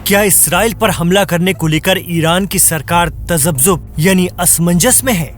क्या इसराइल पर हमला करने को लेकर ईरान की सरकार तजब्जुब यानी असमंजस में है?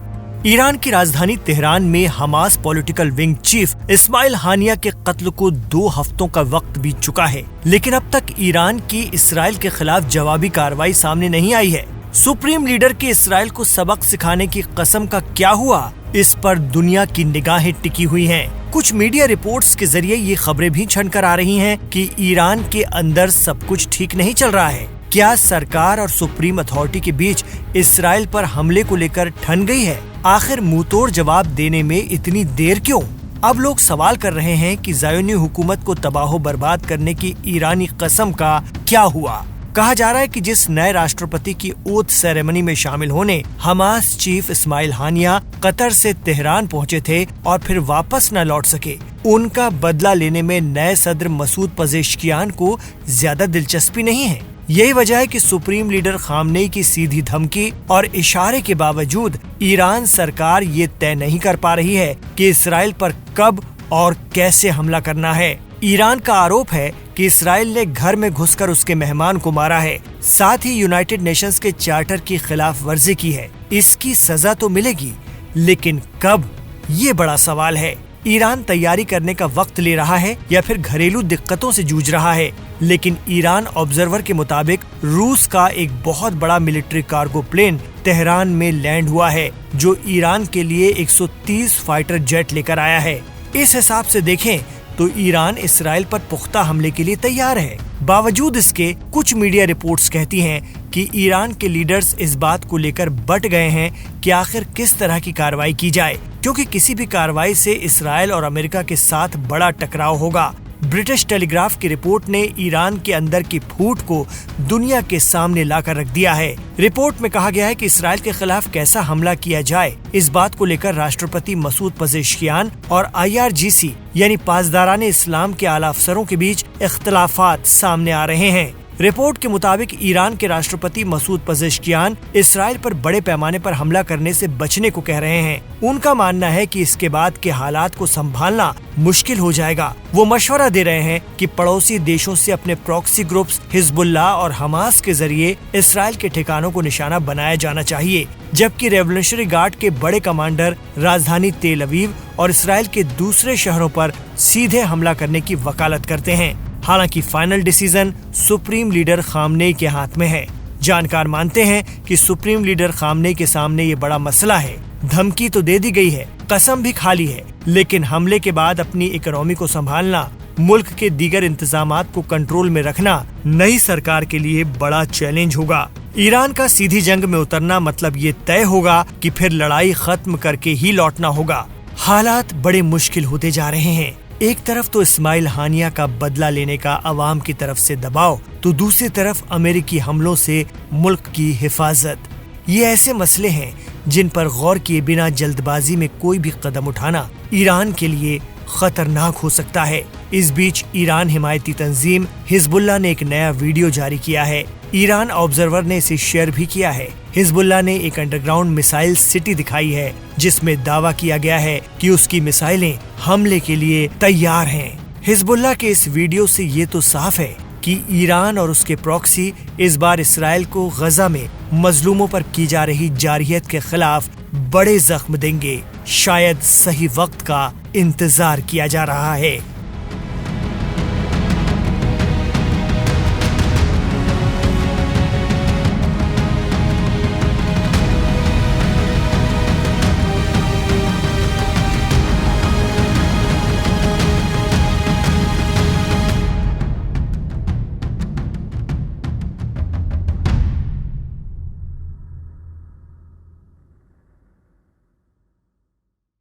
ईरान की राजधानी तेहरान में Hamas political wing chief Ismail Haniyeh के कत्ल को 2 हफ्तों का वक्त बीत चुका है, लेकिन अब तक ईरान की इसराइल के खिलाफ जवाबी कार्रवाई सामने नहीं आई है। सुप्रीम लीडर के इसराइल को सबक सिखाने की कसम का क्या हुआ, इस पर दुनिया की निगाहें टिकी हुई हैं। कुछ मीडिया रिपोर्ट्स के जरिए ये खबरें भी छन कर आ रही हैं कि ईरान के अंदर सब कुछ ठीक नहीं चल रहा है। क्या सरकार और सुप्रीम अथॉरिटी के बीच इसराइल पर हमले को लेकर ठन गई है? आखिर मुंहतोड़ जवाब देने में इतनी देर क्यों? अब लोग सवाल कर रहे हैं कि ज़ायोनी हुकूमत को तबाह बर्बाद करने की ईरानी कसम का क्या हुआ। कहा जा रहा है कि जिस नए राष्ट्रपति की ओथ सेरेमनी में शामिल होने हमास चीफ इस्माइल हानिया कतर से तेहरान पहुंचे थे और फिर वापस न लौट सके, उनका बदला लेने में नए सदर मसूद पेजेश्कियान को ज्यादा दिलचस्पी नहीं है। यही वजह है कि सुप्रीम लीडर खामनेई की सीधी धमकी और इशारे के बावजूद ईरान सरकार ये तय नहीं कर पा रही है कि इसराइल पर कब और कैसे हमला करना है। ईरान का आरोप है कि इसराइल ने घर में घुसकर उसके मेहमान को मारा है, साथ ही यूनाइटेड नेशंस के चार्टर की खिलाफ वर्जी की है। इसकी सजा तो मिलेगी, लेकिन कब, ये बड़ा सवाल है। ईरान तैयारी करने का वक्त ले रहा है या फिर घरेलू दिक्कतों से जूझ रहा है? लेकिन ईरान ऑब्जर्वर के मुताबिक रूस का एक बहुत बड़ा मिलिट्री कार्गो प्लेन तेहरान में लैंड हुआ है, जो ईरान के लिए 130 फाइटर जेट लेकर आया है। इस हिसाब से देखें तो ईरान इसराइल पर पुख्ता हमले के लिए तैयार है। बावजूद इसके कुछ मीडिया रिपोर्ट्स कहती हैं कि ईरान के लीडर्स इस बात को लेकर बट गए हैं कि आखिर किस तरह की कार्रवाई की जाए, क्योंकि किसी भी कार्रवाई से इसराइल और अमेरिका के साथ बड़ा टकराव होगा। ब्रिटिश टेलीग्राफ की रिपोर्ट ने ईरान के अंदर की फूट को दुनिया के सामने लाकर रख दिया है। रिपोर्ट में कहा गया है कि इसराइल के खिलाफ कैसा हमला किया जाए, इस बात को लेकर राष्ट्रपति मसूद पेजेश्कियान और IRGC यानी पासदाराने इस्लाम के आला अफसरों के बीच इख्तलाफात सामने आ रहे हैं। रिपोर्ट के मुताबिक ईरान के राष्ट्रपति मसूद पेजेश्कियान इसराइल पर बड़े पैमाने पर हमला करने से बचने को कह रहे हैं। उनका मानना है कि इसके बाद के हालात को संभालना मुश्किल हो जाएगा। वो मशवरा दे रहे हैं कि पड़ोसी देशों से अपने प्रॉक्सी ग्रुप्स हिजबुल्लाह और हमास के जरिए इसराइल के ठिकानों को निशाना बनाया जाना चाहिए, जबकि रेवोल्यूशनरी गार्ड के बड़े कमांडर राजधानी तेल अवीव और इसराइल के दूसरे शहरों पर सीधे हमला करने की वकालत करते हैं। हालांकि final decision supreme leader Khamenei के हाथ में है। जानकार मानते हैं कि सुप्रीम लीडर खामनेई के सामने ये बड़ा मसला है। धमकी तो दे दी गई है, कसम भी खा ली है, लेकिन हमले के बाद अपनी इकोनॉमी को संभालना, मुल्क के दीगर इंतजामात को कंट्रोल में रखना नई सरकार के लिए बड़ा चैलेंज होगा। ईरान का सीधी जंग में उतरना मतलब ये तय होगा कि फिर लड़ाई खत्म करके ही लौटना होगा। हालात बड़े मुश्किल होते जा रहे हैं। एक तरफ तो इस्माइल हानिया का बदला लेने का अवाम की तरफ से दबाव, तो दूसरी तरफ अमेरिकी हमलों से मुल्क की हिफाजत। ये ऐसे मसले हैं जिन पर गौर किए बिना जल्दबाजी में कोई भी कदम उठाना ईरान के लिए खतरनाक हो सकता है। इस बीच ईरान हिमायती तंजीम हिजबुल्लाह ने एक नया वीडियो जारी किया है। ईरान ऑब्जर्वर ने इसे शेयर भी किया है। हिजबुल्लाह ने एक अंडरग्राउंड मिसाइल सिटी दिखाई है, जिसमें दावा किया गया है कि उसकी मिसाइलें हमले के लिए तैयार हैं। हिजबुल्लाह के इस वीडियो से ये तो साफ है कि ईरान और उसके प्रॉक्सी इस बार इसराइल को गजा में मजलूमों पर की जा रही जारहियत के खिलाफ बड़े जख्म देंगे। शायद सही वक्त का इंतजार किया जा रहा है।